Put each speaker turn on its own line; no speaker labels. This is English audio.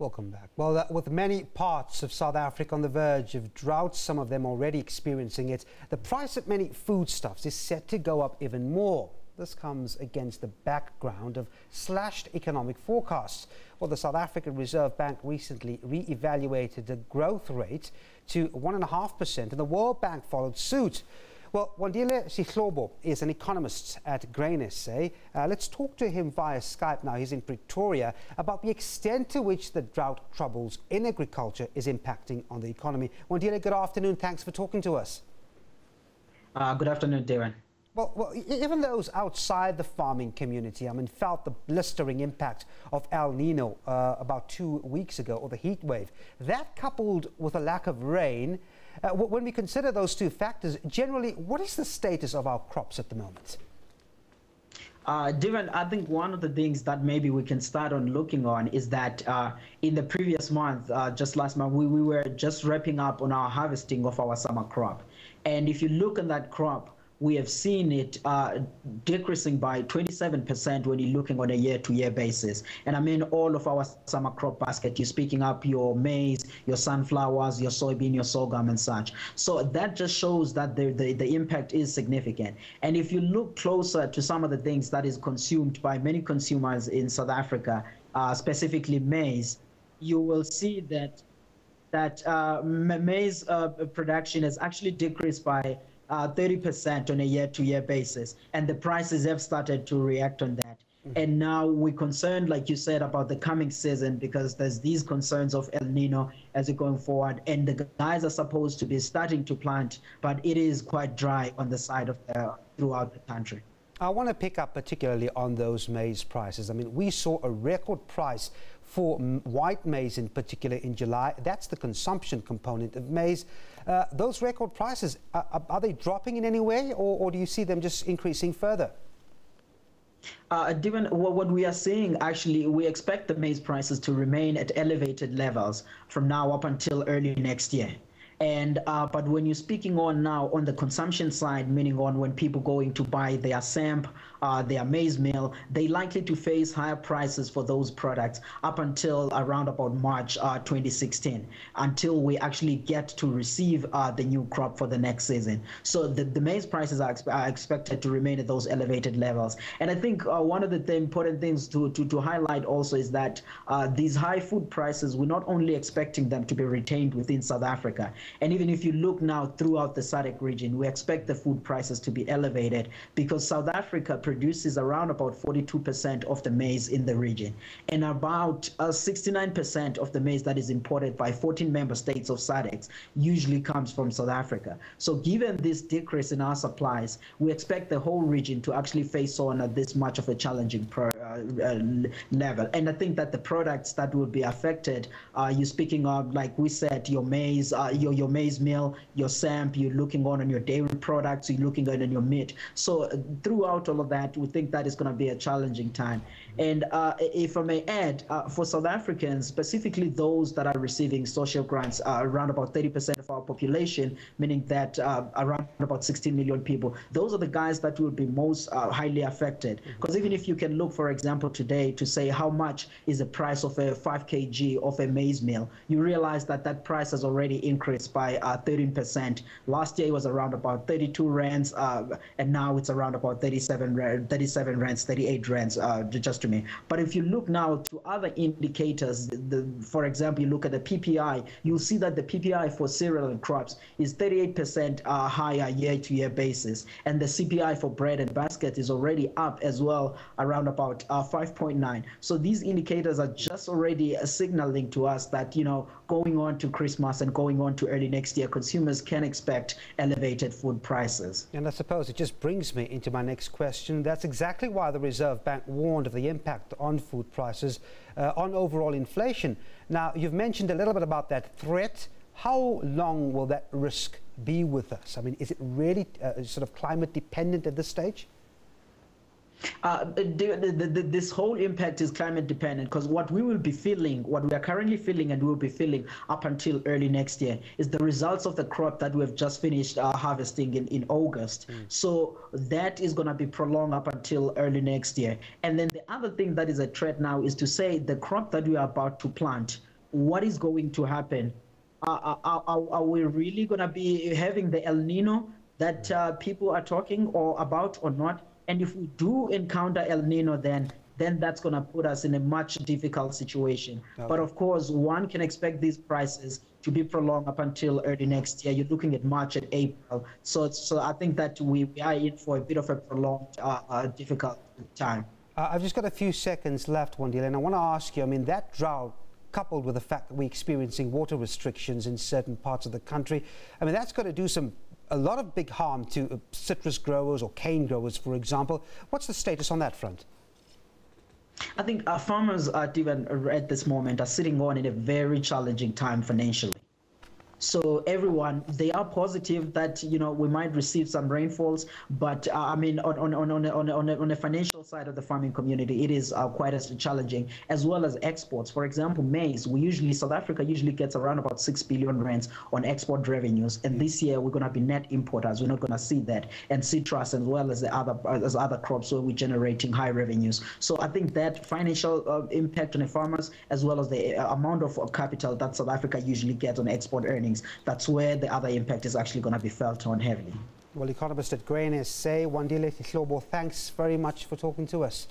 Welcome back. Well, with many parts of South Africa on the verge of drought, some of them already experiencing it, the price of many foodstuffs is set to go up even more. This comes against the background of slashed economic forecasts. Well, the South African Reserve Bank recently re-evaluated the growth rate to 1.5%, and the World Bank followed suit. Well, Wandile Sihlobo is an economist at Grain SA. Let's talk to him via Skype now. He's in Pretoria about the extent to which the drought troubles in agriculture is impacting on the economy. Wandile, good afternoon. Thanks for talking to us.
Good afternoon, Darren.
Well, even those outside the farming community, felt the blistering impact of El Nino about 2 weeks ago, or the heat wave. That coupled with a lack of rain, when we consider those two factors, generally, what is the status of our crops at the moment?
Darren, I think one of the things that maybe we can start on looking on is that in the previous month, just last month, we were just wrapping up on our harvesting of our summer crop. And if you look at that crop, we have seen it decreasing by 27% when you're looking on a year-to-year basis. And I mean all of our summer crop basket. You're speaking up your maize, your sunflowers, your soybean, your sorghum and such. So that just shows that the impact is significant. And if you look closer to some of the things that is consumed by many consumers in South Africa, specifically maize, you will see that maize production has actually decreased by 30% on a year-to-year basis, and the prices have started to react on that. And now we're concerned, like you said, about the coming season because there's these concerns of El Nino as we're going forward, and the guys are supposed to be starting to plant, but it is quite dry on the side of throughout the country.
I want to pick up particularly on those maize prices. We saw a record price for white maize in particular in July. That's the consumption component of maize. Those record prices, are they dropping in any way, or do you see them just increasing further?
Given what we are seeing, actually, we expect the maize prices to remain at elevated levels from now up until early next year. And but when you're speaking on now on the consumption side, meaning on when people going to buy their samp, their maize meal, they likely to face higher prices for those products up until around about March 2016, until we actually get to receive the new crop for the next season. So the maize prices are expected to remain at those elevated levels. And I think one of the important things to highlight also is that these high food prices, we're not only expecting them to be retained within South Africa. And even if you look now throughout the SADC region, we expect the food prices to be elevated because South Africa produces around about 42% of the maize in the region, and about 69% of the maize that is imported by 14 member states of SADC usually comes from South Africa. So given this decrease in our supplies, we expect the whole region to actually face on at this much of a challenging level. And I think that the products that will be affected, you're speaking of, like we said, your maize, your maize meal, your samp, you're looking on your dairy products, you're looking on your meat. So throughout all of that, we think that is going to be a challenging time. And if I may add, for South Africans, specifically those that are receiving social grants, around about 30% of our population, meaning that around about 16 million people, those are the guys that will be most highly affected. Because even if you can look, for example, today to say how much is the price of a 5 kg of a maize meal, you realize that that price has already increased by 13%. Last year it was around about 32 rands, and now it's around about 37 rands, 38 rands, just to me. But if you look now to other indicators, for example, you look at the PPI, you'll see that the PPI for cereal and crops is 38% higher year-to-year basis, and the CPI for bread and basket is already up as well, around about 5.9. So these indicators are just already signaling to us that, going on to Christmas and going on to early next year, consumers can expect elevated food prices.
And I suppose it just brings me into my next question. That's exactly why the Reserve Bank warned of the impact on food prices, on overall inflation. Now, you've mentioned a little bit about that threat. How long will that risk be with us? Is it really sort of climate dependent at this stage?
This whole impact is climate dependent, because what we will be feeling, what we are currently feeling and we will be feeling up until early next year is the results of the crop that we have just finished harvesting in August. So that is going to be prolonged up until early next year. And then the other thing that is a threat now is to say the crop that we are about to plant what is going to happen? Are we really going to be having the El Nino that people are talking about or not? And if we do encounter El Nino, then that's going to put us in a much difficult situation. Okay. But of course, one can expect these prices to be prolonged up until early next year. You're looking at March and April. So I think that we are in for a bit of a prolonged, difficult time.
I've just got a few seconds left, Wandile, and I want to ask you, I mean, that drought, coupled with the fact that we're experiencing water restrictions in certain parts of the country, I mean, that's got to do a lot of big harm to citrus growers or cane growers, for example. What's the status on that front?
I think our farmers even at this moment are sitting on in a very challenging time financially. So everyone, they are positive that, you know, we might receive some rainfalls, but I mean, on the financial side of the farming community, it is quite as challenging, as well as exports. For example, maize, South Africa usually gets around about 6 billion rands on export revenues, and this year we're going to be net importers. We're not going to see that, and citrus as well as the other crops where we're generating high revenues. So I think that financial impact on the farmers, as well as the amount of capital that South Africa usually gets on export earnings, that's where the other impact is actually going to be felt on heavily.
Well, economist at Grain SA, Wandile Sihlobo, thanks very much for talking to us.